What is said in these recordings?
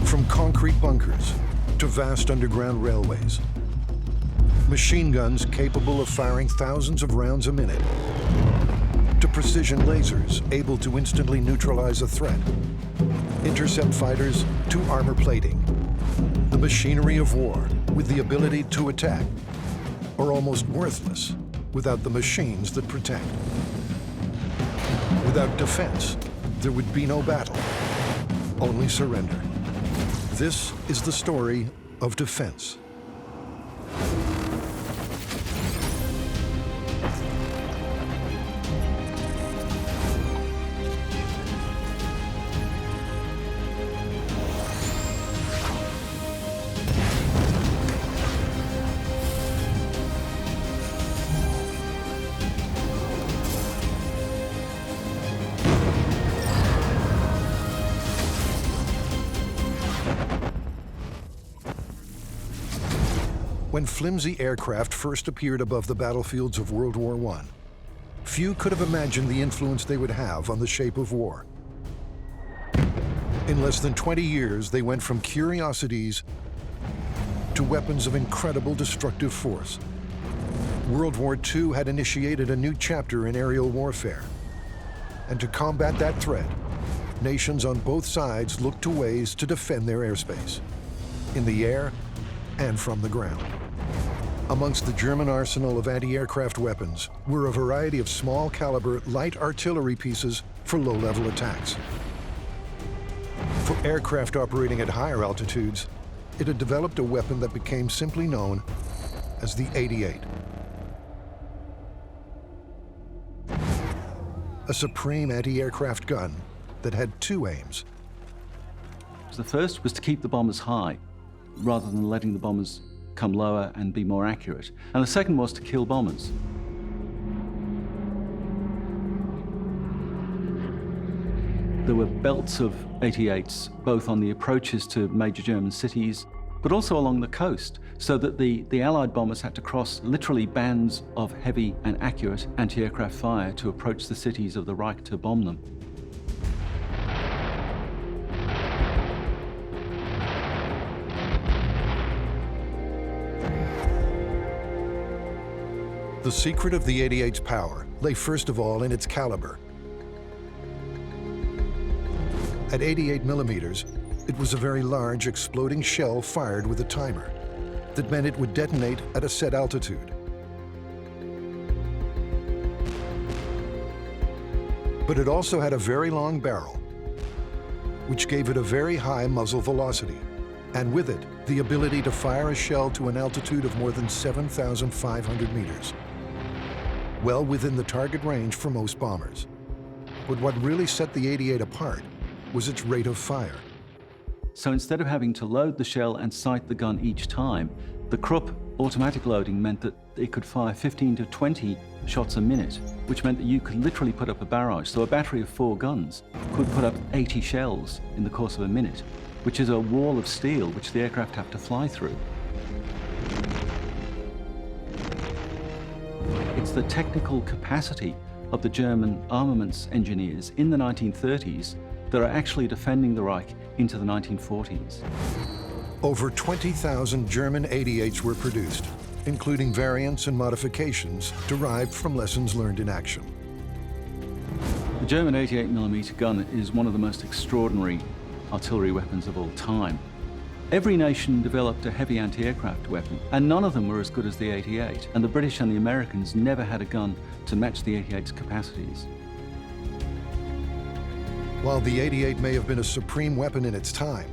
From concrete bunkers to vast underground railways, machine guns capable of firing thousands of rounds a minute, to precision lasers able to instantly neutralize a threat, intercept fighters to armor plating. The machinery of war with the ability to attack are almost worthless without the machines that protect. Without defense, there would be no battle, only surrender. This is the story of defense. When flimsy aircraft first appeared above the battlefields of World War I, few could have imagined the influence they would have on the shape of war. In less than 20 years, they went from curiosities to weapons of incredible destructive force. World War II had initiated a new chapter in aerial warfare. And to combat that threat, nations on both sides looked to ways to defend their airspace, in the air and from the ground. Amongst the German arsenal of anti-aircraft weapons were a variety of small-caliber light artillery pieces for low-level attacks. For aircraft operating at higher altitudes, it had developed a weapon that became simply known as the 88. A supreme anti-aircraft gun that had two aims. The first was to keep the bombers high, rather than letting the bombers come lower and be more accurate. And the second was to kill bombers. There were belts of 88s, both on the approaches to major German cities, but also along the coast, so that the Allied bombers had to cross literally bands of heavy and accurate anti-aircraft fire to approach the cities of the Reich to bomb them. The secret of the 88's power lay first of all in its caliber. At 88 millimeters, it was a very large exploding shell fired with a timer that meant it would detonate at a set altitude. But it also had a very long barrel, which gave it a very high muzzle velocity, and with it, the ability to fire a shell to an altitude of more than 7,500 meters. Well within the target range for most bombers. But what really set the 88 apart was its rate of fire. So instead of having to load the shell and sight the gun each time, the Krupp automatic loading meant that it could fire 15 to 20 shots a minute, which meant that you could literally put up a barrage. So a battery of 4 guns could put up 80 shells in the course of a minute, which is a wall of steel which the aircraft have to fly through. It's the technical capacity of the German armaments engineers in the 1930s that are actually defending the Reich into the 1940s. Over 20,000 German 88s were produced, including variants and modifications derived from lessons learned in action. The German 88mm gun is one of the most extraordinary artillery weapons of all time. Every nation developed a heavy anti-aircraft weapon, and none of them were as good as the 88. And the British and the Americans never had a gun to match the 88's capacities. While the 88 may have been a supreme weapon in its time,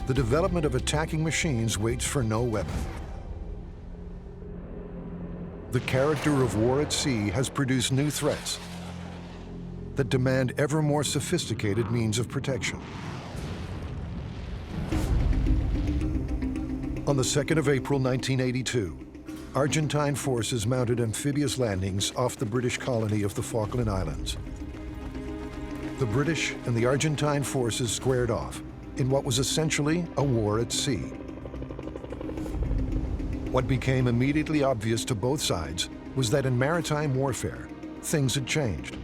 the development of attacking machines waits for no weapon. The character of war at sea has produced new threats that demand ever more sophisticated means of protection. On the 2nd of April 1982, Argentine forces mounted amphibious landings off the British colony of the Falkland Islands. The British and the Argentine forces squared off in what was essentially a war at sea. What became immediately obvious to both sides was that in maritime warfare, things had changed.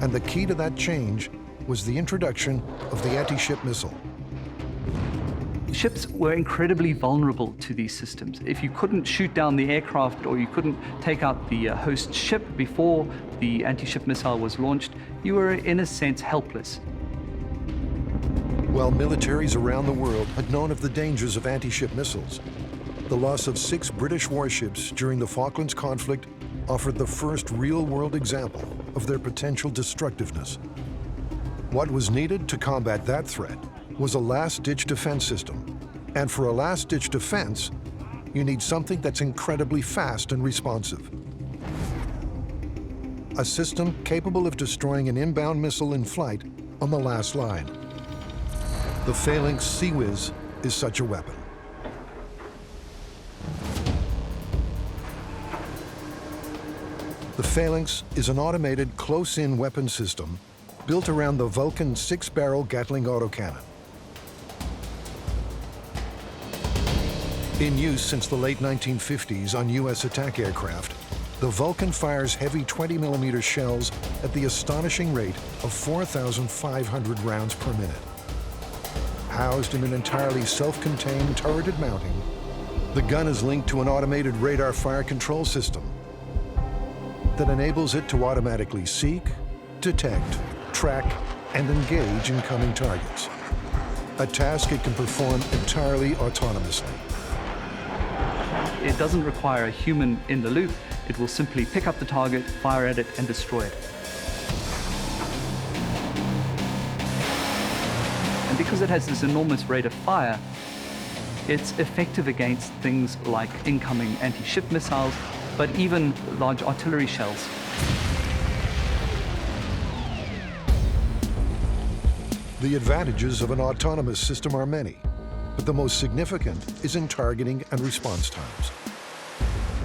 And the key to that change was the introduction of the anti-ship missile, Ships were incredibly vulnerable to these systems. If you couldn't shoot down the aircraft or you couldn't take out the host ship before the anti-ship missile was launched, you were in a sense helpless. While militaries around the world had known of the dangers of anti-ship missiles, the loss of 6 British warships during the Falklands conflict offered the first real-world example of their potential destructiveness. What was needed to combat that threat was a last-ditch defense system. And for a last-ditch defense, you need something that's incredibly fast and responsive. A system capable of destroying an inbound missile in flight on the last line. The Phalanx Sea-Whiz is such a weapon. The Phalanx is an automated close-in weapon system built around the Vulcan 6-barrel Gatling autocannon. In use since the late 1950s on U.S. attack aircraft, the Vulcan fires heavy 20mm shells at the astonishing rate of 4,500 rounds per minute. Housed in an entirely self-contained turreted mounting, the gun is linked to an automated radar fire control system that enables it to automatically seek, detect, track, and engage incoming targets. A task it can perform entirely autonomously. It doesn't require a human in the loop. It will simply pick up the target, fire at it, and destroy it. And because it has this enormous rate of fire, it's effective against things like incoming anti-ship missiles, but even large artillery shells. The advantages of an autonomous system are many, but the most significant is in targeting and response times.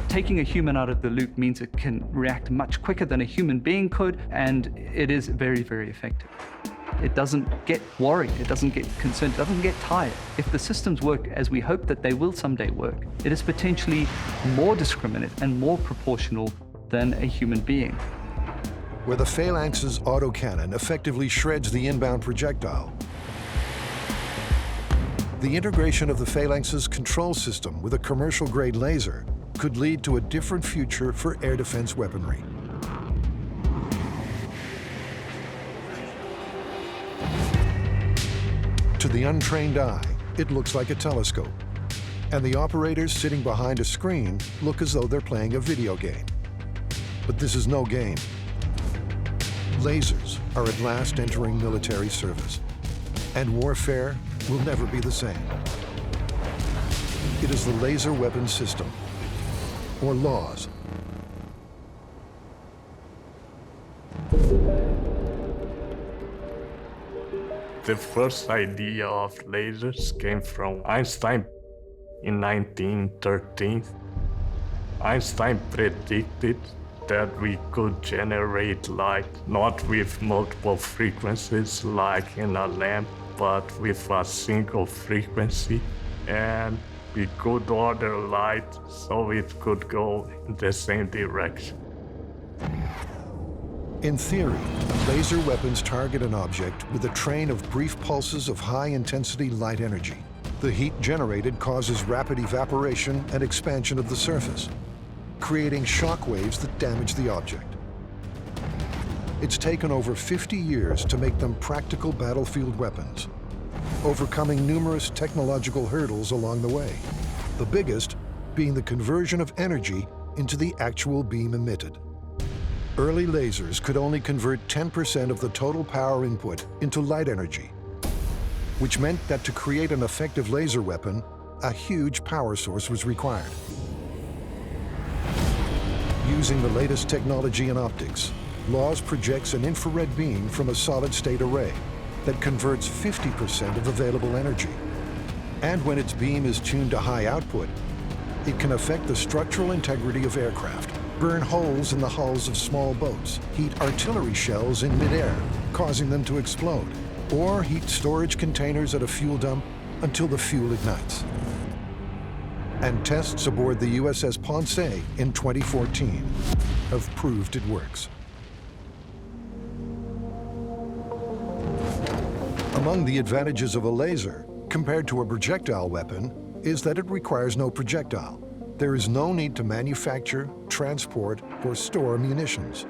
Taking a human out of the loop means it can react much quicker than a human being could, and it is very, very effective. It doesn't get worried, it doesn't get concerned, it doesn't get tired. If the systems work as we hope that they will someday work, it is potentially more discriminate and more proportional than a human being. Where the Phalanx's autocannon effectively shreds the inbound projectile, the integration of the Phalanx's control system with a commercial-grade laser could lead to a different future for air defense weaponry. To the untrained eye, it looks like a telescope, and the operators sitting behind a screen look as though they're playing a video game. But this is no game. Lasers are at last entering military service, and warfare will never be the same. It is the laser weapon system, or LAWS. The first idea of lasers came from Einstein in 1913. Einstein predicted that we could generate light not with multiple frequencies like in a lamp, but with a single frequency, and we could order light so it could go in the same direction. In theory, laser weapons target an object with a train of brief pulses of high-intensity light energy. The heat generated causes rapid evaporation and expansion of the surface, creating shock waves that damage the object. It's taken over 50 years to make them practical battlefield weapons, overcoming numerous technological hurdles along the way, the biggest being the conversion of energy into the actual beam emitted. Early lasers could only convert 10% of the total power input into light energy, which meant that to create an effective laser weapon, a huge power source was required. Using the latest technology in optics, LAWS projects an infrared beam from a solid-state array that converts 50% of available energy. And when its beam is tuned to high output, it can affect the structural integrity of aircraft, burn holes in the hulls of small boats, heat artillery shells in midair, causing them to explode, or heat storage containers at a fuel dump until the fuel ignites. And tests aboard the USS Ponce in 2014 have proved it works. Among the advantages of a laser compared to a projectile weapon is that it requires no projectile. There is no need to manufacture, transport, or store munitions.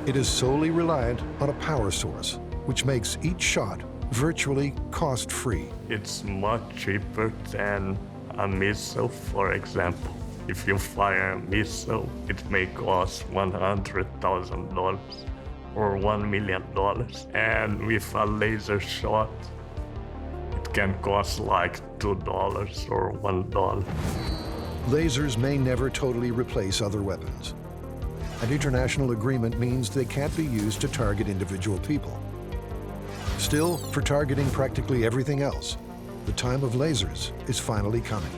It is solely reliant on a power source, which makes each shot virtually cost-free. It's much cheaper than a missile, for example. If you fire a missile, it may cost $100,000 or $1 million. And with a laser shot, it can cost like $2 or $1. Lasers may never totally replace other weapons. An international agreement means they can't be used to target individual people. Still, for targeting practically everything else, the time of lasers is finally coming.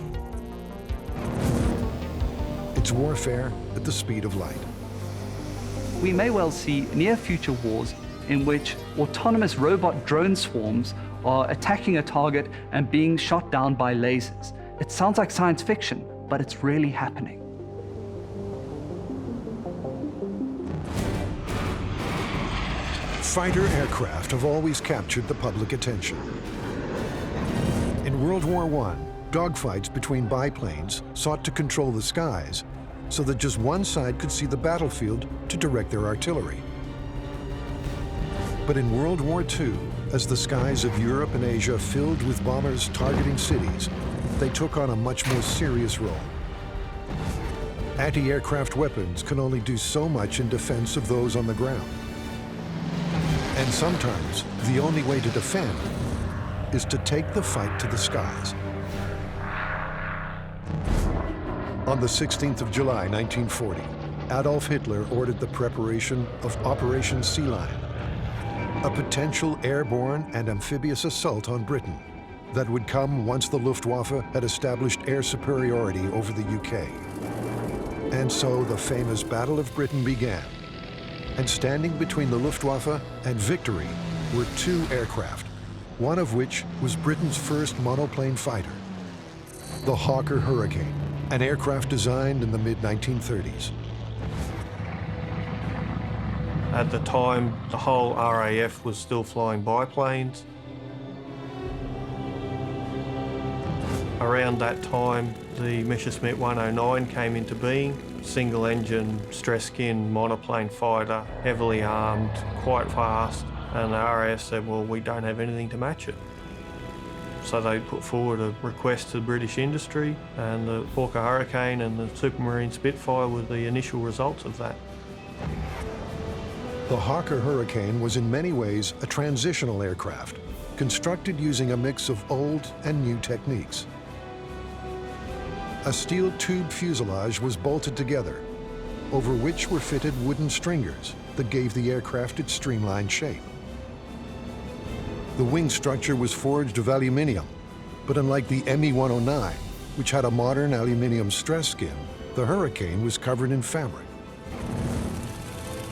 It's warfare at the speed of light. We may well see near-future wars in which autonomous robot drone swarms are attacking a target and being shot down by lasers. It sounds like science fiction, but it's really happening. Fighter aircraft have always captured the public attention. In World War I, dogfights between biplanes sought to control the skies so that just one side could see the battlefield to direct their artillery. But in World War II, as the skies of Europe and Asia filled with bombers targeting cities, they took on a much more serious role. Anti-aircraft weapons can only do so much in defense of those on the ground. And sometimes, the only way to defend is to take the fight to the skies. On the 16th of July, 1940, Adolf Hitler ordered the preparation of Operation Sea Lion, a potential airborne and amphibious assault on Britain that would come once the Luftwaffe had established air superiority over the UK. And so the famous Battle of Britain began. And standing between the Luftwaffe and victory were two aircraft, one of which was Britain's first monoplane fighter, the Hawker Hurricane, an aircraft designed in the mid-1930s. At the time, the whole RAF was still flying biplanes. Around that time, the Messerschmitt 109 came into being. Single-engine, stress-skin monoplane fighter, heavily armed, quite fast, and the RAF said, well, we don't have anything to match it. So they put forward a request to British industry, and the Hawker Hurricane and the Supermarine Spitfire were the initial results of that. The Hawker Hurricane was in many ways a transitional aircraft, constructed using a mix of old and new techniques. A steel tube fuselage was bolted together, over which were fitted wooden stringers that gave the aircraft its streamlined shape. The wing structure was forged of aluminium, but unlike the Me-109, which had a modern aluminium stress skin, the Hurricane was covered in fabric.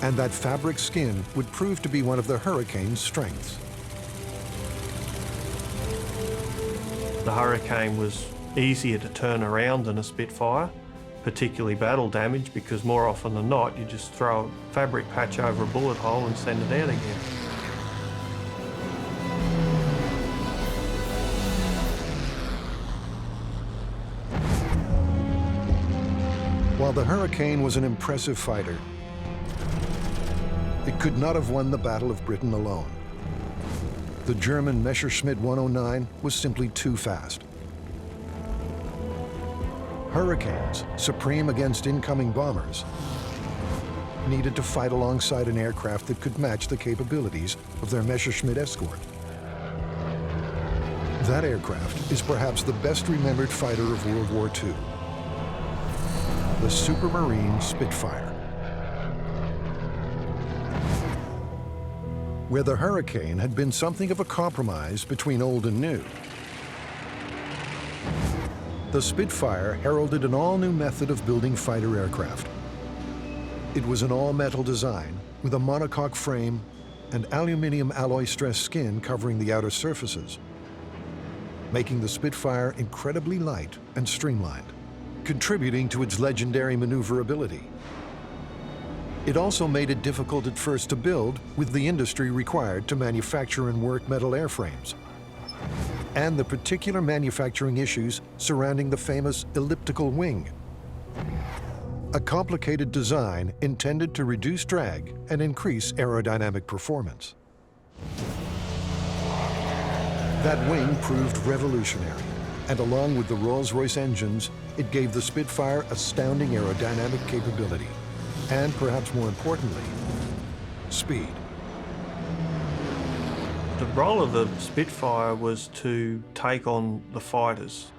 And that fabric skin would prove to be one of the Hurricane's strengths. The Hurricane was easier to turn around than a Spitfire, particularly battle damage, because more often than not, you just throw a fabric patch over a bullet hole and send it out again. While the Hurricane was an impressive fighter, it could not have won the Battle of Britain alone. The German Messerschmitt 109 was simply too fast. Hurricanes, supreme against incoming bombers, needed to fight alongside an aircraft that could match the capabilities of their Messerschmitt escort. That aircraft is perhaps the best remembered fighter of World War II, the SUPERMARINE Spitfire. Where the Hurricane had been something of a compromise between old and new, the Spitfire heralded an all-new method of building fighter aircraft. It was an all-metal design with a monocoque frame and aluminium alloy stress skin covering the outer surfaces, making the Spitfire incredibly light and streamlined, contributing to its legendary maneuverability. It also made it difficult at first to build with the industry required to manufacture and work metal airframes. and the particular manufacturing issues surrounding the famous elliptical wing, a complicated design intended to reduce drag and increase aerodynamic performance. That wing proved revolutionary, and along with the Rolls-Royce engines, it gave the Spitfire astounding aerodynamic capability, and perhaps more importantly, speed. The role of the Spitfire was to take on the fighters.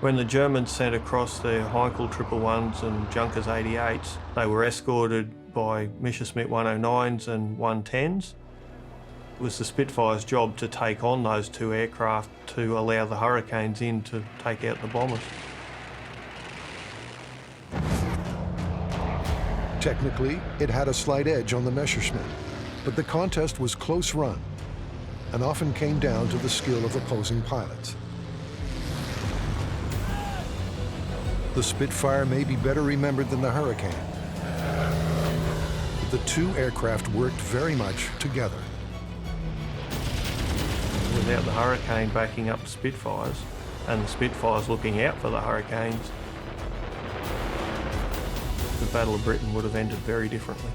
When the Germans sent across their Heinkel 111s and Junkers 88s, they were escorted by Messerschmitt 109s and 110s. It was the Spitfire's job to take on those two aircraft to allow the Hurricanes in to take out the bombers. Technically, it had a slight edge on the Messerschmitt, but the contest was close run and often came down to the skill of opposing pilots. The Spitfire may be better remembered than the Hurricane, but the two aircraft worked very much together. Without the Hurricane backing up the Spitfires, and the Spitfires looking out for the Hurricanes, the Battle of Britain would have ended very differently.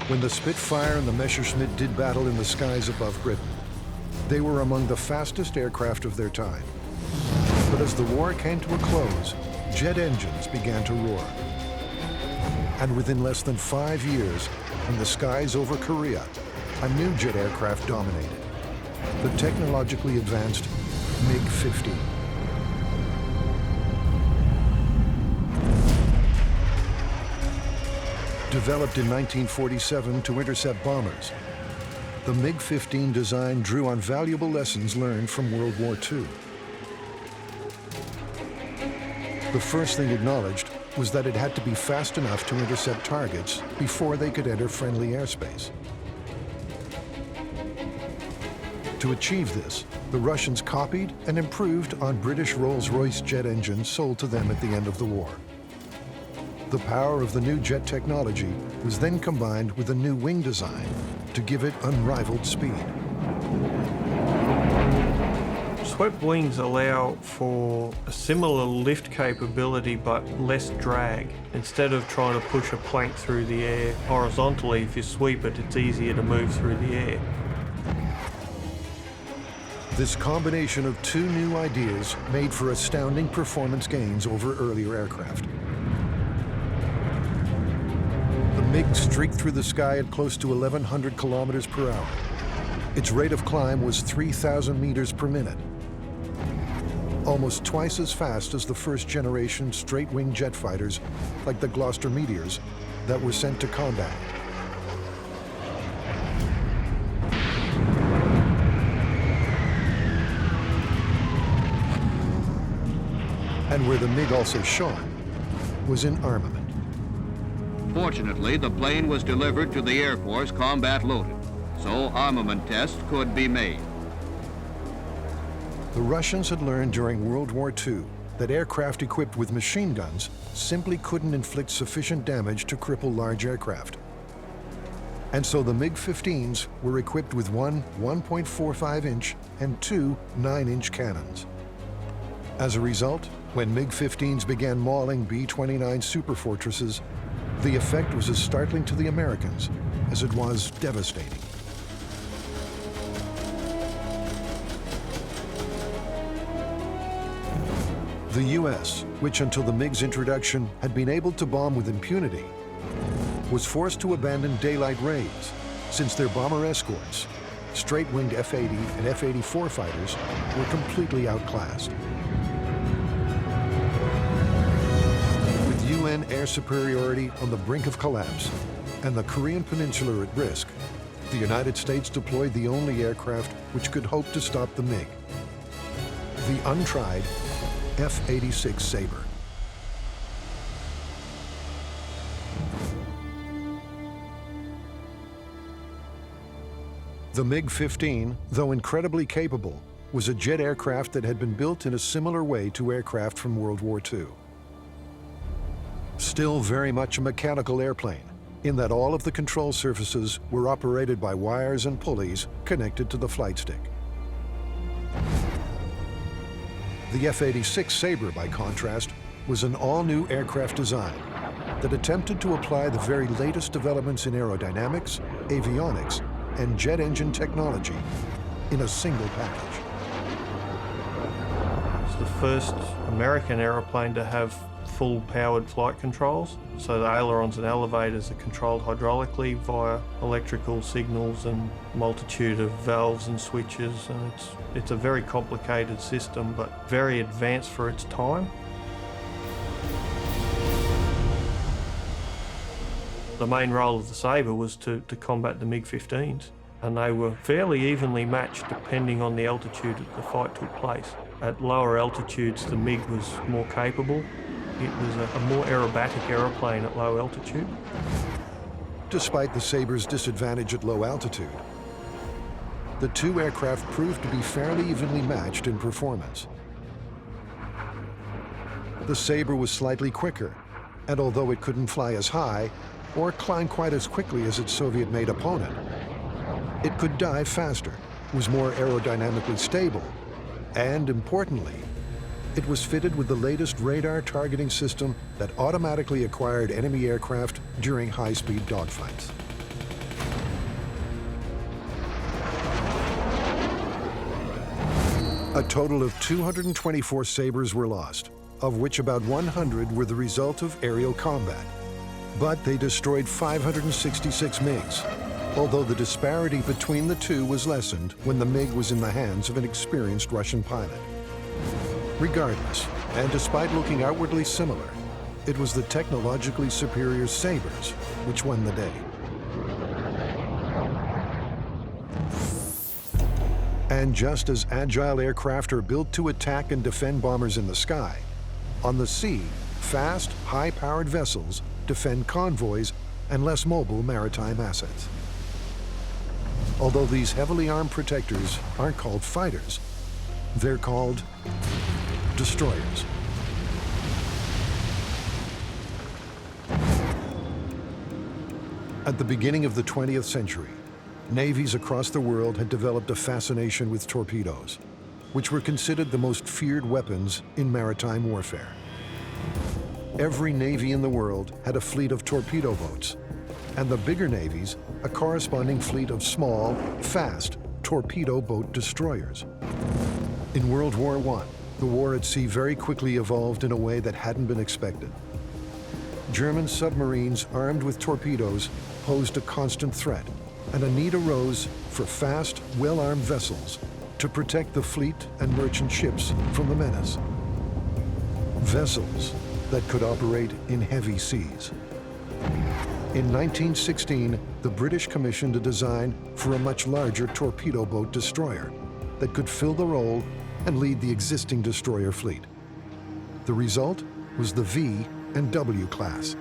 When the Spitfire and the Messerschmitt did battle in the skies above Britain, they were among the fastest aircraft of their time. But as the war came to a close, jet engines began to roar. And within less than 5 years, in the skies over Korea, a new jet aircraft dominated, the technologically advanced MiG-15. Developed in 1947 to intercept bombers, the MiG-15 design drew on valuable lessons learned from World War II. The first thing acknowledged was that it had to be fast enough to intercept targets before they could enter friendly airspace. To achieve this, the Russians copied and improved on British Rolls-Royce jet engines sold to them at the end of the war. The power of the new jet technology was then combined with a new wing design to give it unrivaled speed. Swept wings allow for a similar lift capability but less drag. Instead of trying to push a plank through the air horizontally, if you sweep it, it's easier to move through the air. This combination of two new ideas made for astounding performance gains over earlier aircraft. The MiG streaked through the sky at close to 1,100 kilometers per hour. Its rate of climb was 3,000 meters per minute, almost twice as fast as the first-generation straight-wing jet fighters like the Gloucester Meteors that were sent to combat. And where the MiG also shone was in armament. Fortunately, the plane was delivered to the Air Force combat loaded, so armament tests could be made. The Russians had learned during World War II that aircraft equipped with machine guns simply couldn't inflict sufficient damage to cripple large aircraft. And so the MiG-15s were equipped with one 1.45-inch and two 9-inch cannons. As a result, when MiG-15s began mauling B-29 superfortresses, the effect was as startling to the Americans as it was devastating. The U.S., which until the MiG's introduction had been able to bomb with impunity, was forced to abandon daylight raids since their bomber escorts, straight-winged F-80 and F-84 fighters, were completely outclassed. With UN air superiority on the brink of collapse and the Korean Peninsula at risk, the United States deployed the only aircraft which could hope to stop the MiG, the untried F-86 SABRE. The MiG-15, though incredibly capable, was a jet aircraft that had been built in a similar way to aircraft from World War II. Still very much a mechanical airplane, in that all of the control surfaces were operated by wires and pulleys connected to the flight stick. The F-86 SABRE, by contrast, was an all-new aircraft design that attempted to apply the very latest developments in aerodynamics, avionics, and jet engine technology in a single package. It's the first American aeroplane to have full powered flight controls. So the ailerons and elevators are controlled hydraulically via electrical signals and multitude of valves and switches. And it's a very complicated system, but very advanced for its time. The main role of the SABRE was to combat the MiG-15s, and they were fairly evenly matched depending on the altitude that the fight took place. At lower altitudes, the MiG was more capable. It was a more aerobatic aeroplane at low altitude. Despite the SABRE's disadvantage at low altitude, the two aircraft proved to be fairly evenly matched in performance. The SABRE was slightly quicker, and although it couldn't fly as high or climb quite as quickly as its Soviet-made opponent, it could dive faster, was more aerodynamically stable, and importantly, it was fitted with the latest radar targeting system that automatically acquired enemy aircraft during high-speed dogfights. A total of 224 SABREs were lost, of which about 100 were the result of aerial combat. But they destroyed 566 MiGs, although the disparity between the two was lessened when the MiG was in the hands of an experienced Russian pilot. Regardless, and despite looking outwardly similar, it was the technologically superior SABREs which won the day. And just as agile aircraft are built to attack and defend bombers in the sky, on the sea, fast, high-powered vessels defend convoys and less mobile maritime assets. Although these heavily armed protectors aren't called fighters, they're called destroyers. At the beginning of the 20th century, navies across the world had developed a fascination with torpedoes, which were considered the most feared weapons in maritime warfare. Every navy in the world had a fleet of torpedo boats, and the bigger navies a corresponding fleet of small, fast torpedo boat destroyers. In World War I, the war at sea very quickly evolved in a way that hadn't been expected. German submarines armed with torpedoes posed a constant threat, and a need arose for fast, well-armed vessels to protect the fleet and merchant ships from the menace. Vessels that could operate in heavy seas. In 1916, the British commissioned a design for a much larger torpedo boat destroyer that could fill the role and lead the existing destroyer fleet. The result was the V and W class.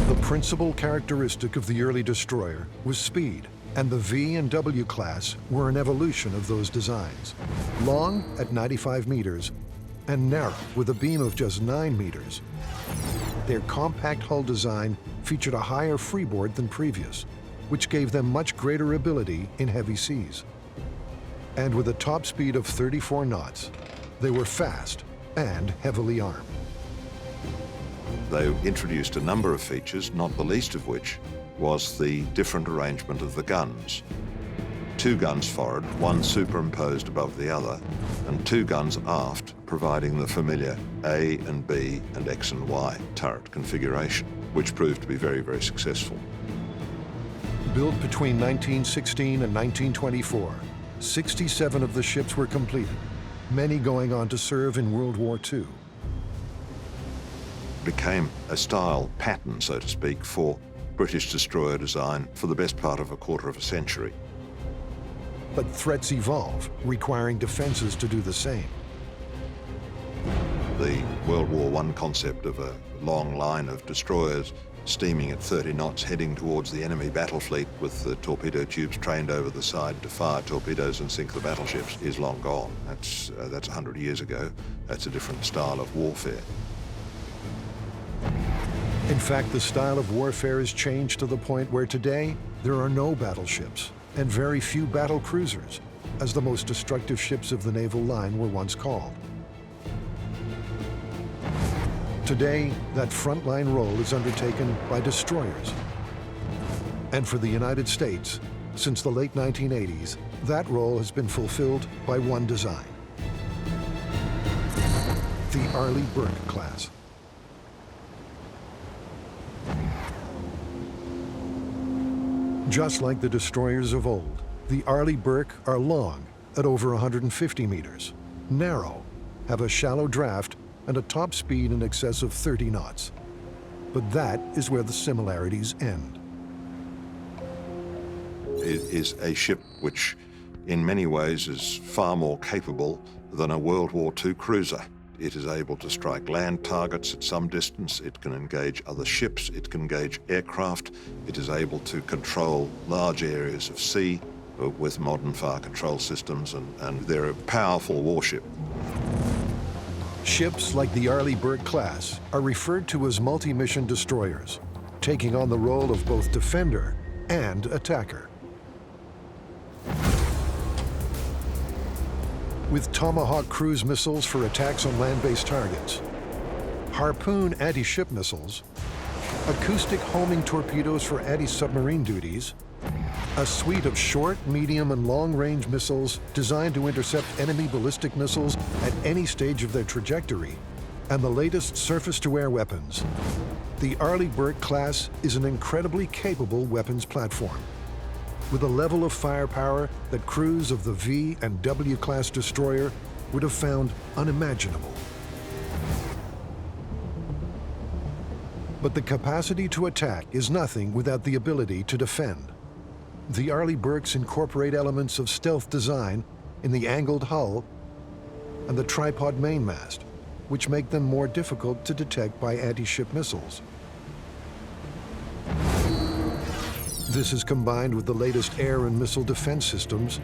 The principal characteristic of the early destroyer was speed, and the V and W class were an evolution of those designs. Long at 95 meters and narrow with a beam of just 9 meters. Their compact hull design featured a higher freeboard than previous, which gave them much greater ability in heavy seas. And with a top speed of 34 knots, they were fast and heavily armed. They introduced a number of features, not the least of which was the different arrangement of the guns. 2 guns forward, one superimposed above the other, and 2 guns aft, providing the familiar A and B and X and Y turret configuration, which proved to be very, very successful. Built between 1916 and 1924, 67 of the ships were completed, many going on to serve in World War II. Became a style pattern, so to speak, for British destroyer design for the best part of a quarter of a century. But threats evolve, requiring defenses to do the same. The World War I concept of a long line of destroyers steaming at 30 knots, heading towards the enemy battle fleet with the torpedo tubes trained over the side to fire torpedoes and sink the battleships, is long gone. That's 100 years ago. That's a different style of warfare. In fact, the style of warfare has changed to the point where today there are no battleships and very few battle cruisers, as the most destructive ships of the naval line were once called. Today, that frontline role is undertaken by destroyers. And for the United States, since the late 1980s, that role has been fulfilled by one design: the Arleigh Burke class. Just like the destroyers of old, the Arleigh Burke are long, at over 150 meters, narrow, have a shallow draft, and a top speed in excess of 30 knots. But that is where the similarities end. It is a ship which, in many ways, is far more capable than a World War II cruiser. It is able to strike land targets at some distance. It can engage other ships. It can engage aircraft. It is able to control large areas of sea with modern fire control systems, and they're a powerful warship. Ships like the Arleigh Burke class are referred to as multi-mission destroyers, taking on the role of both defender and attacker. With Tomahawk cruise missiles for attacks on land-based targets, Harpoon anti-ship missiles, acoustic homing torpedoes for anti-submarine duties, a suite of short, medium, and long-range missiles designed to intercept enemy ballistic missiles at any stage of their trajectory, and the latest surface-to-air weapons, the Arleigh Burke class is an incredibly capable weapons platform, with a level of firepower that crews of the V and W class destroyer would have found unimaginable. But the capacity to attack is nothing without the ability to defend. The Arleigh Burkes incorporate elements of stealth design in the angled hull and the tripod mainmast, which make them more difficult to detect by anti-ship missiles. This is combined with the latest air and missile defense systems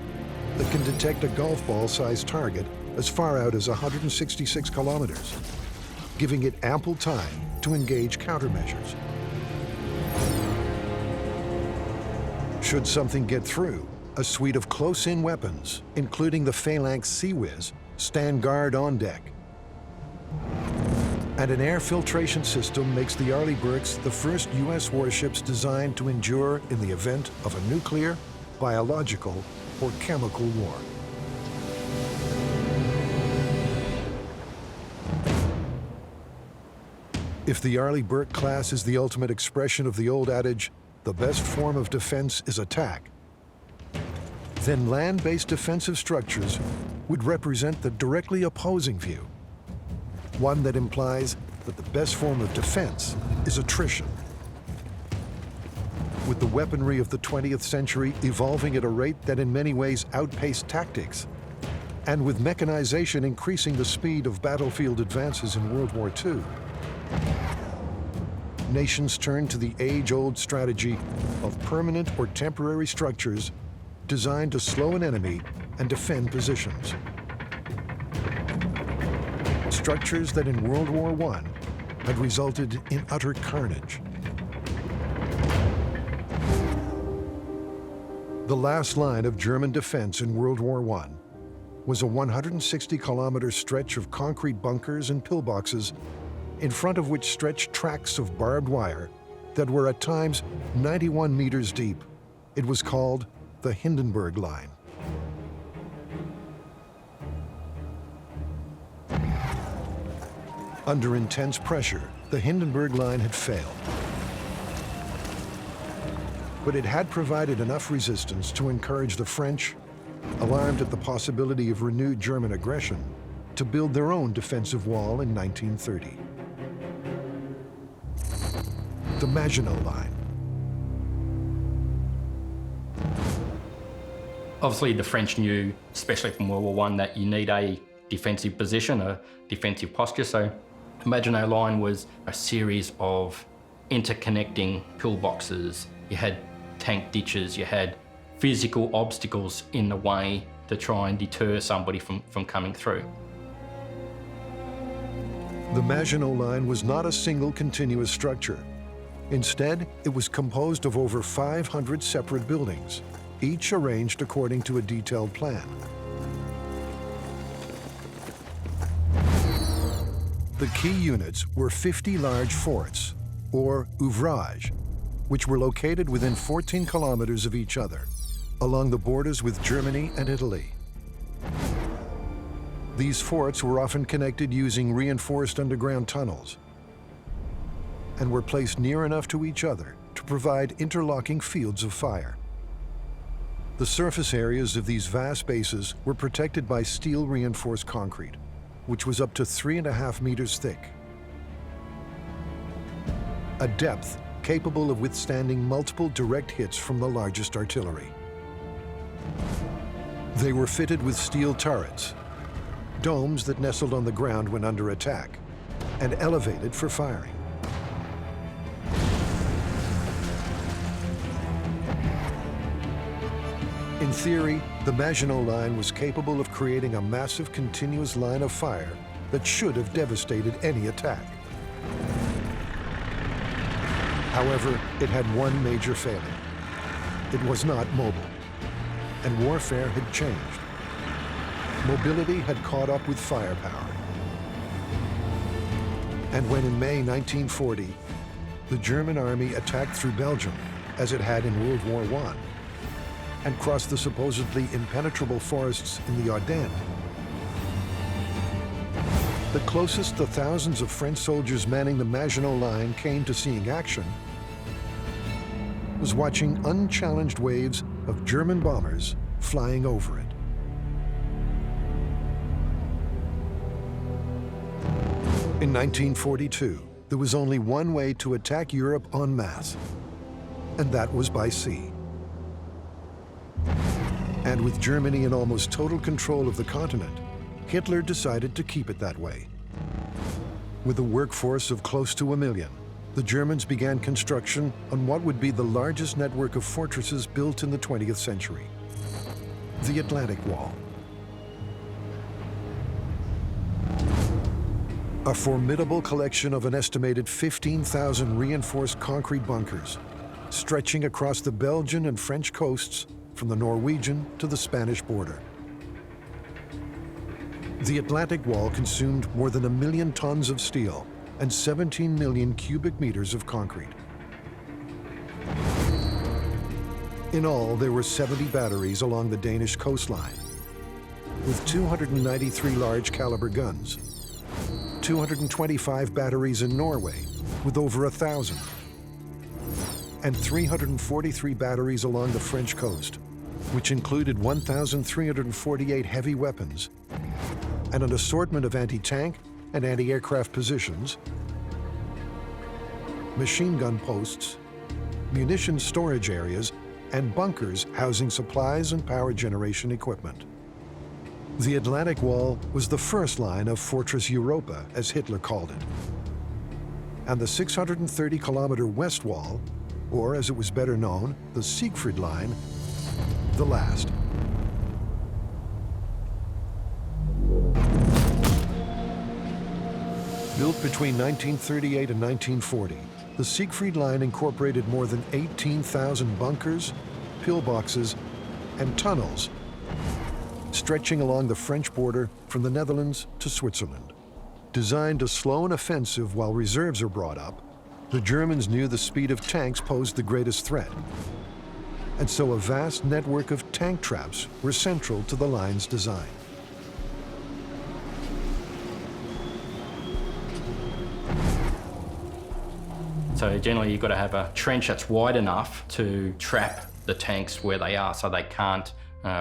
that can detect a golf ball-sized target as far out as 166 kilometers, giving it ample time to engage countermeasures. Should something get through, a suite of close-in weapons, including the Phalanx Sea Whiz, stand guard on deck. And an air filtration system makes the Arleigh Burkes the first U.S. warships designed to endure in the event of a nuclear, biological, or chemical war. If the Arleigh Burke class is the ultimate expression of the old adage, the best form of defense is attack, then land-based defensive structures would represent the directly opposing view, one that implies that the best form of defense is attrition. With the weaponry of the 20th century evolving at a rate that in many ways outpaced tactics, and with mechanization increasing the speed of battlefield advances in World War II, nations turned to the age-old strategy of permanent or temporary structures designed to slow an enemy and defend positions. Structures that in World War I had resulted in utter carnage. The last line of German defense in World War I was a 160-kilometer stretch of concrete bunkers and pillboxes in front of which stretched tracts of barbed wire that were at times 91 meters deep. It was called the Hindenburg Line. Under intense pressure, the Hindenburg Line had failed. But it had provided enough resistance to encourage the French, alarmed at the possibility of renewed German aggression, to build their own defensive wall in 1930. The Maginot Line. Obviously, the French knew, especially from World War I, that you need a defensive position, a defensive posture. So the Maginot Line was a series of interconnecting pillboxes, you had tank ditches, you had physical obstacles in the way to try and deter somebody from coming through. The Maginot Line was not a single continuous structure. Instead, it was composed of over 500 separate buildings, each arranged according to a detailed plan. The key units were 50 large forts, or ouvrages, which were located within 14 kilometers of each other, along the borders with Germany and Italy. These forts were often connected using reinforced underground tunnels and were placed near enough to each other to provide interlocking fields of fire. The surface areas of these vast bases were protected by steel reinforced concrete, which was up to 3.5 meters thick, a depth capable of withstanding multiple direct hits from the largest artillery. They were fitted with steel turrets, domes that nestled on the ground when under attack, and elevated for firing. In theory, the Maginot Line was capable of creating a massive continuous line of fire that should have devastated any attack. However, it had one major failing. It was not mobile, and warfare had changed. Mobility had caught up with firepower. And when in May 1940, the German army attacked through Belgium, as it had in World War I, and crossed the supposedly impenetrable forests in the Ardennes, the closest the thousands of French soldiers manning the Maginot Line came to seeing action was watching unchallenged waves of German bombers flying over it. In 1942, there was only one way to attack Europe en masse, and that was by sea. And with Germany in almost total control of the continent, Hitler decided to keep it that way. With a workforce of close to 1 million, the Germans began construction on what would be the largest network of fortresses built in the 20th century, the Atlantic Wall. A formidable collection of an estimated 15,000 reinforced concrete bunkers, stretching across the Belgian and French coasts from the Norwegian to the Spanish border. The Atlantic Wall consumed more than 1 million tons of steel and 17 million cubic meters of concrete. In all, there were 70 batteries along the Danish coastline, with 293 large caliber guns, 225 batteries in Norway, with over 1,000, and 343 batteries along the French coast, which included 1,348 heavy weapons and an assortment of anti-tank and anti-aircraft positions, machine gun posts, munitions storage areas, and bunkers housing supplies and power generation equipment. The Atlantic Wall was the first line of Fortress Europa, as Hitler called it, and the 630-kilometer West Wall, or as it was better known, the Siegfried Line, the last. Built between 1938 and 1940, the Siegfried Line incorporated more than 18,000 bunkers, pillboxes, and tunnels, stretching along the French border from the Netherlands to Switzerland. Designed to slow an offensive while reserves are brought up, the Germans knew the speed of tanks posed the greatest threat, and so a vast network of tank traps were central to the line's design. So generally you've got to have a trench that's wide enough to trap the tanks where they are so they can't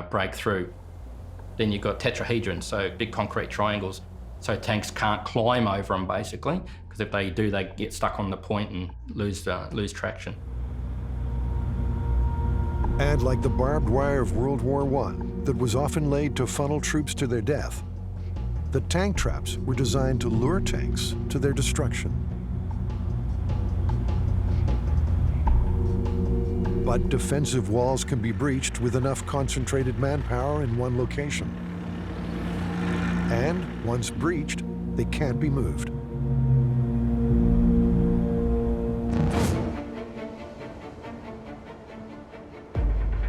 break through. Then you've got tetrahedrons, so big concrete triangles, so tanks can't climb over them basically, because if they do, they get stuck on the point and lose traction. And like the barbed wire of World War I that was often laid to funnel troops to their death, the tank traps were designed to lure tanks to their destruction. But defensive walls can be breached with enough concentrated manpower in one location. And once breached, they can't be moved.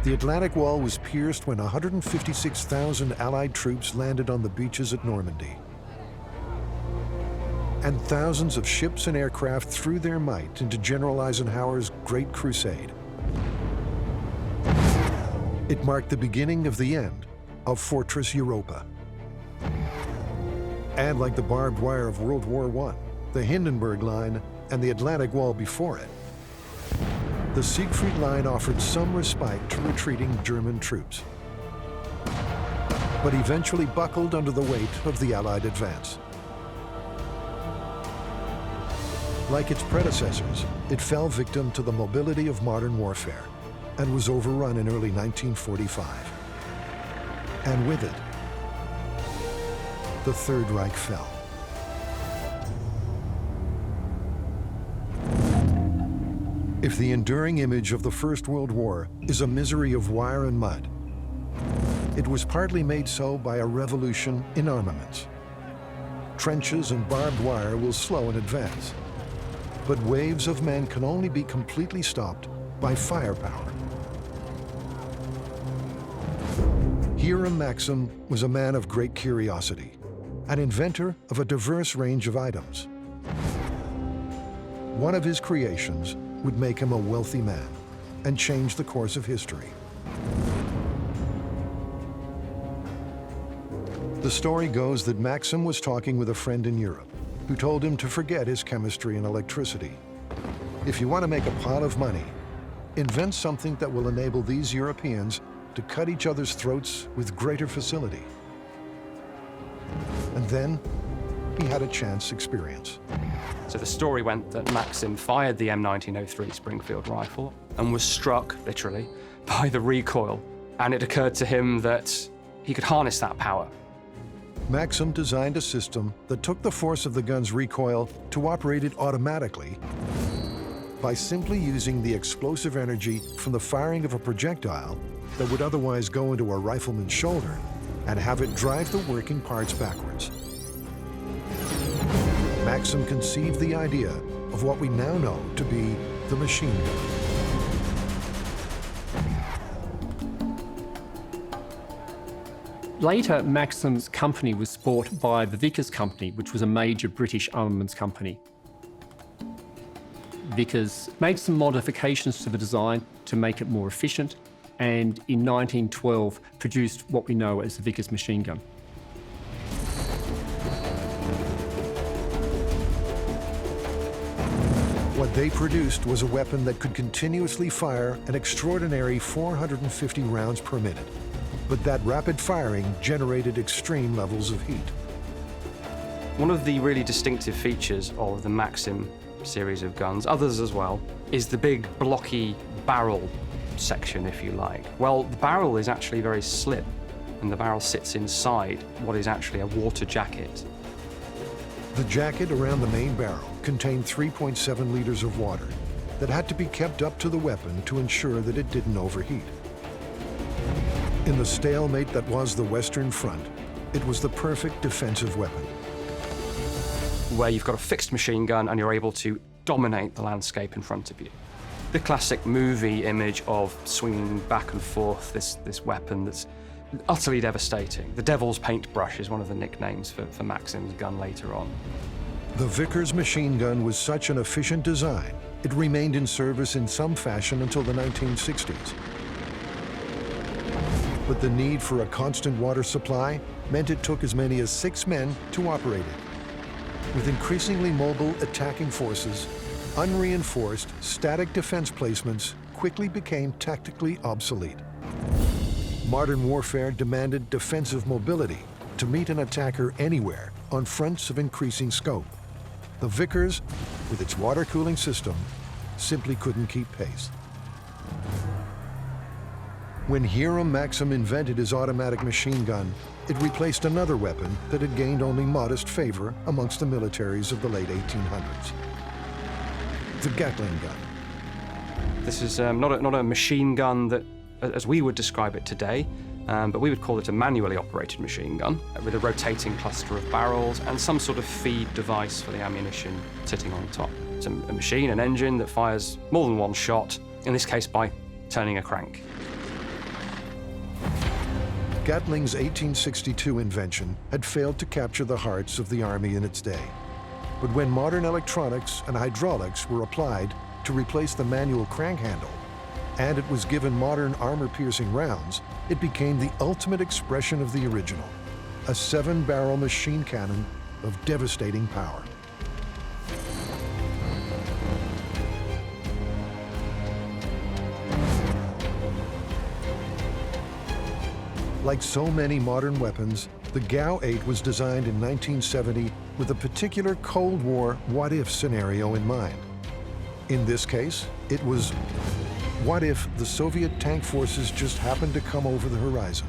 The Atlantic Wall was pierced when 156,000 Allied troops landed on the beaches at Normandy. And thousands of ships and aircraft threw their might into General Eisenhower's Great Crusade. It marked the beginning of the end of Fortress Europa. And like the barbed wire of World War I, the Hindenburg Line, and the Atlantic Wall before it, the Siegfried Line offered some respite to retreating German troops, but eventually buckled under the weight of the Allied advance. Like its predecessors, it fell victim to the mobility of modern warfare and was overrun in early 1945. And with it, the Third Reich fell. If the enduring image of the First World War is a misery of wire and mud, it was partly made so by a revolution in armaments. Trenches and barbed wire will slow an advance, but waves of men can only be completely stopped by firepower. Hiram Maxim was a man of great curiosity, an inventor of a diverse range of items. One of his creations would make him a wealthy man and change the course of history. The story goes that Maxim was talking with a friend in Europe who told him to forget his chemistry and electricity. If you want to make a pile of money, invent something that will enable these Europeans to cut each other's throats with greater facility. And then he had a chance experience. So the story went that Maxim fired the M1903 Springfield rifle and was struck, literally, by the recoil. And it occurred to him that he could harness that power. Maxim designed a system that took the force of the gun's recoil to operate it automatically by simply using the explosive energy from the firing of a projectile that would otherwise go into a rifleman's shoulder and have it drive the working parts backwards. Maxim conceived the idea of what we now know to be the machine gun. Later, Maxim's company was bought by the VICKERS company, which was a major British armaments company. VICKERS made some modifications to the design to make it more efficient, and in 1912 produced what we know as the VICKERS machine gun. What they produced was a weapon that could continuously fire an extraordinary 450 rounds per minute. But that rapid firing generated extreme levels of heat. One of the really distinctive features of the Maxim series of guns, others as well, is the big blocky barrel section, if you like. Well, the barrel is actually very slim, and the barrel sits inside what is actually a water jacket. The jacket around the main barrel contained 3.7 liters of water that had to be kept up to the weapon to ensure that it didn't overheat. In the stalemate that was the Western Front, it was the perfect defensive weapon. Where you've got a fixed machine gun and you're able to dominate the landscape in front of you. The classic movie image of swinging back and forth this weapon that's utterly devastating. The Devil's Paintbrush is one of the nicknames for Maxim's gun later on. The VICKERS machine gun was such an efficient design, it remained in service in some fashion until the 1960s. But the need for a constant water supply meant it took as many as 6 men to operate it. With increasingly mobile attacking forces, unreinforced static defense placements quickly became tactically obsolete. Modern warfare demanded defensive mobility to meet an attacker anywhere on fronts of increasing scope. The VICKERS, with its water cooling system, simply couldn't keep pace. When Hiram Maxim invented his automatic machine gun, it replaced another weapon that had gained only modest favor amongst the militaries of the late 1800s. The Gatling gun. This is not a machine gun that, as we would describe it today, but we would call it a manually operated machine gun with a rotating cluster of barrels and some sort of feed device for the ammunition sitting on top. It's a machine, an engine that fires more than one shot, in this case by turning a crank. Gatling's 1862 invention had failed to capture the hearts of the Army in its day. But when modern electronics and hydraulics were applied to replace the manual crank handle, and it was given modern armor-piercing rounds, it became the ultimate expression of the original, a 7-barrel machine cannon of devastating power. Like so many modern weapons, the GAU-8 was designed in 1970 with a particular Cold War what-if scenario in mind. In this case, it was, what if the Soviet tank forces just happened to come over the horizon?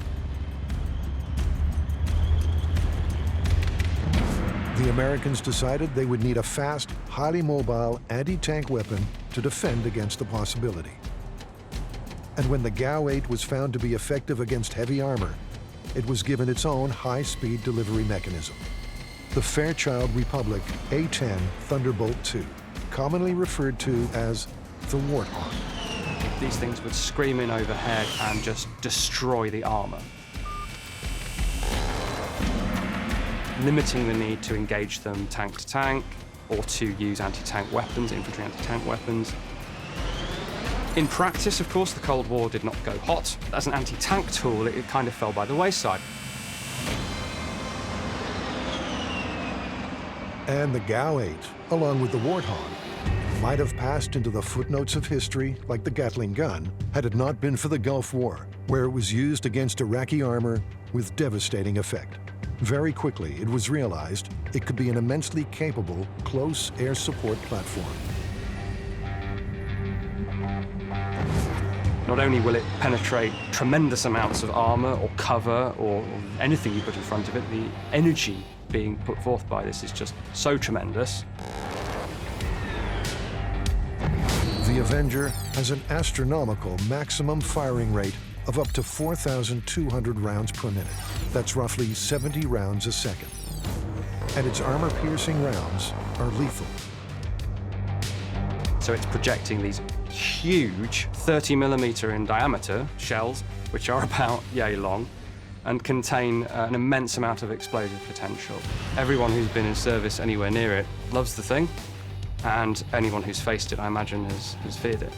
The Americans decided they would need a fast, highly mobile anti-tank weapon to defend against the possibility. And when the GAU-8 was found to be effective against heavy armor, it was given its own high-speed delivery mechanism. The Fairchild Republic A-10 Thunderbolt II, commonly referred to as the Warthog. These things would scream in overhead and just destroy the armor, limiting the need to engage them tank to tank or to use anti-tank weapons, infantry anti-tank weapons. In practice, of course, the Cold War did not go hot. As an anti-tank tool, it kind of fell by the wayside. And the GAU-8, along with the Warthog, might have passed into the footnotes of history like the Gatling gun had it not been for the Gulf War, where it was used against Iraqi armor with devastating effect. Very quickly, it was realized it could be an immensely capable close air support platform. Not only will it penetrate tremendous amounts of armor or cover or anything you put in front of it, the energy being put forth by this is just so tremendous. The Avenger has an astronomical maximum firing rate of up to 4,200 rounds per minute. That's roughly 70 rounds a second. And its armor-piercing rounds are lethal. So it's projecting these huge 30mm in diameter shells, which are about yay long, and contain an immense amount of explosive potential. Everyone who's been in service anywhere near it loves the thing, and anyone who's faced it, I imagine, has feared it.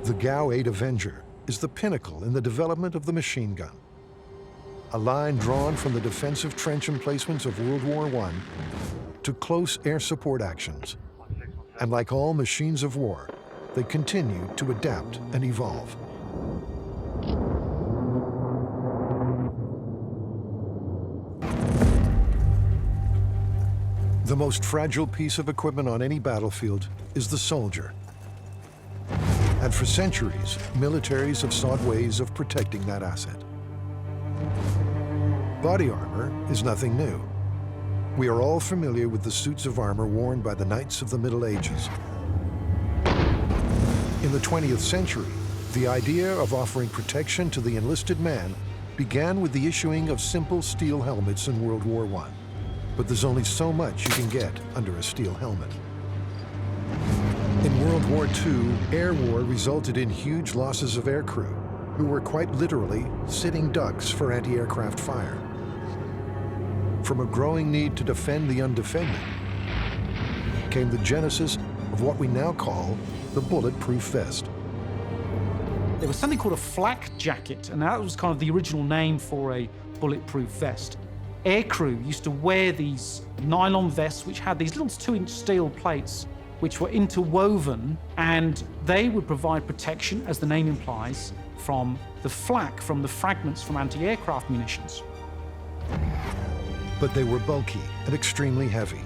The GAU-8 Avenger is the pinnacle in the development of the machine gun. A line drawn from the defensive trench emplacements of World War I to close air support actions. And like all machines of war, they continue to adapt and evolve. The most fragile piece of equipment on any battlefield is the soldier. And for centuries, militaries have sought ways of protecting that asset. Body armor is nothing new. We are all familiar with the suits of armor worn by the knights of the Middle Ages. In the 20th century, the idea of offering protection to the enlisted man began with the issuing of simple steel helmets in World War I. But there's only so much you can get under a steel helmet. In World War II, air war resulted in huge losses of aircrew, who were quite literally sitting ducks for anti-aircraft fire. From a growing need to defend the undefended came the genesis of what we now call the bulletproof vest. There was something called a flak jacket, and that was kind of the original name for a bulletproof vest. Aircrew used to wear these nylon vests which had these little 2-inch steel plates which were interwoven, and they would provide protection, as the name implies, from the flak, from the fragments from anti-aircraft munitions. But they were bulky and extremely heavy.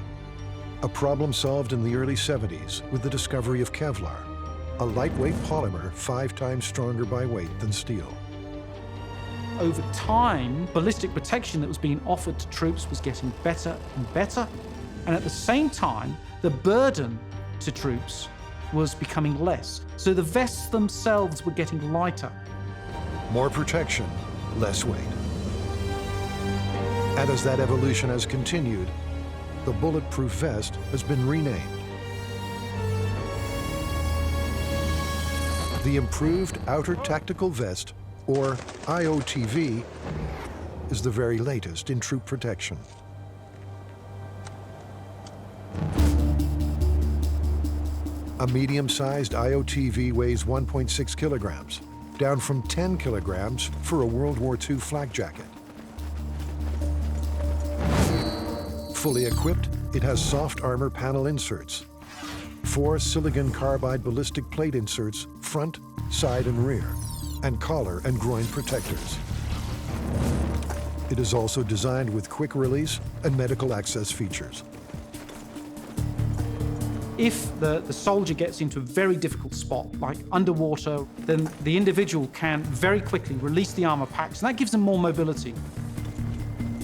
A problem solved in the early 70s with the discovery of Kevlar, a lightweight polymer 5 times stronger by weight than steel. Over time, ballistic protection that was being offered to troops was getting better and better. And at the same time, the burden to troops was becoming less. So the vests themselves were getting lighter. More protection, less weight. And as that evolution has continued, the bulletproof vest has been renamed. The Improved Outer Tactical Vest, or IOTV, is the very latest in troop protection. A medium-sized IOTV weighs 1.6 kilograms, down from 10 kilograms for a World War II flak jacket. Fully equipped, it has soft armor panel inserts, 4 silicon carbide ballistic plate inserts front, side, and rear, and collar and groin protectors. It is also designed with quick release and medical access features. If the soldier gets into a very difficult spot, like underwater, then the individual can very quickly release the armor packs, and that gives them more mobility.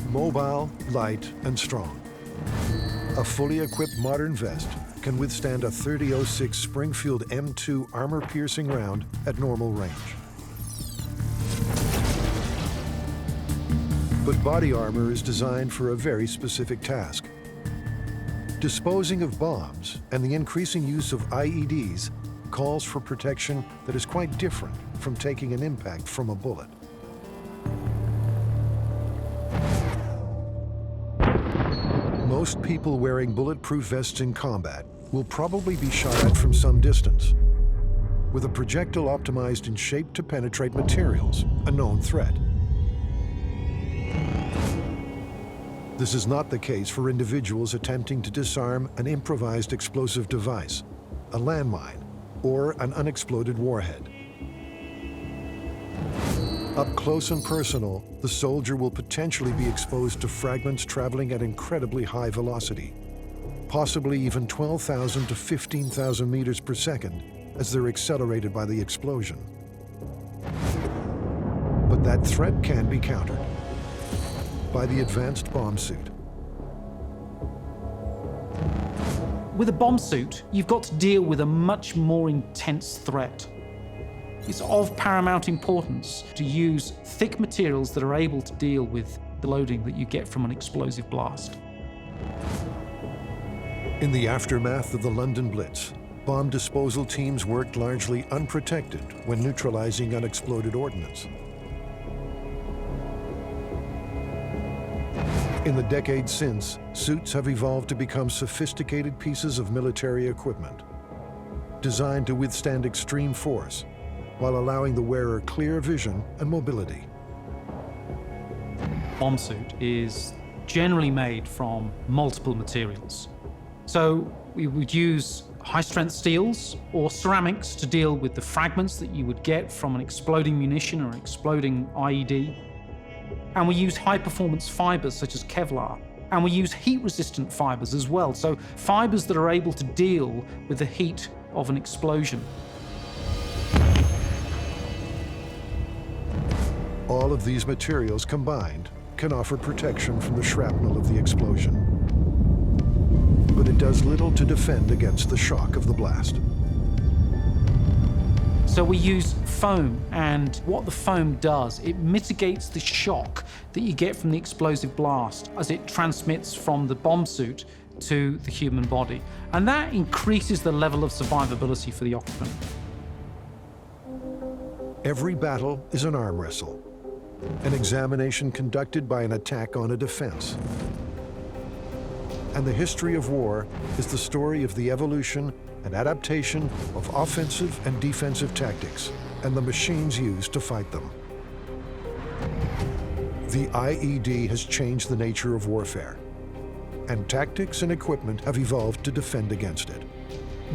Mobile, light, and strong. A fully equipped modern vest can withstand a .30-06 Springfield M2 armor-piercing round at normal range. But body armor is designed for a very specific task. Disposing of bombs and the increasing use of IEDs calls for protection that is quite different from taking an impact from a bullet. Most people wearing bulletproof vests in combat will probably be shot at from some distance, with a projectile optimized in shape to penetrate materials, a known threat. This is not the case for individuals attempting to disarm an improvised explosive device, a landmine, or an unexploded warhead. Up close and personal, the soldier will potentially be exposed to fragments traveling at incredibly high velocity, possibly even 12,000 to 15,000 meters per second as they're accelerated by the explosion. But that threat can be countered by the advanced bomb suit. With a bomb suit, you've got to deal with a much more intense threat. It's of paramount importance to use thick materials that are able to deal with the loading that you get from an explosive blast. In the aftermath of the London Blitz, bomb disposal teams worked largely unprotected when neutralizing unexploded ordnance. In the decades since, suits have evolved to become sophisticated pieces of military equipment, designed to withstand extreme force, while allowing the wearer clear vision and mobility. Bomb suit is generally made from multiple materials. So we would use high-strength steels or ceramics to deal with the fragments that you would get from an exploding munition or an exploding IED. And we use high-performance fibers such as Kevlar. And we use heat-resistant fibers as well, so fibers that are able to deal with the heat of an explosion. All of these materials combined can offer protection from the shrapnel of the explosion. But it does little to defend against the shock of the blast. So we use foam, and what the foam does, it mitigates the shock that you get from the explosive blast as it transmits from the bomb suit to the human body. And that increases the level of survivability for the occupant. Every battle is an arm wrestle, an examination conducted by an attack on a defense. And the history of war is the story of the evolution and adaptation of offensive and defensive tactics and the machines used to fight them. The IED has changed the nature of warfare, and tactics and equipment have evolved to defend against it,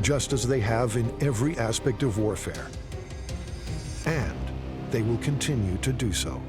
just as they have in every aspect of warfare. And they will continue to do so.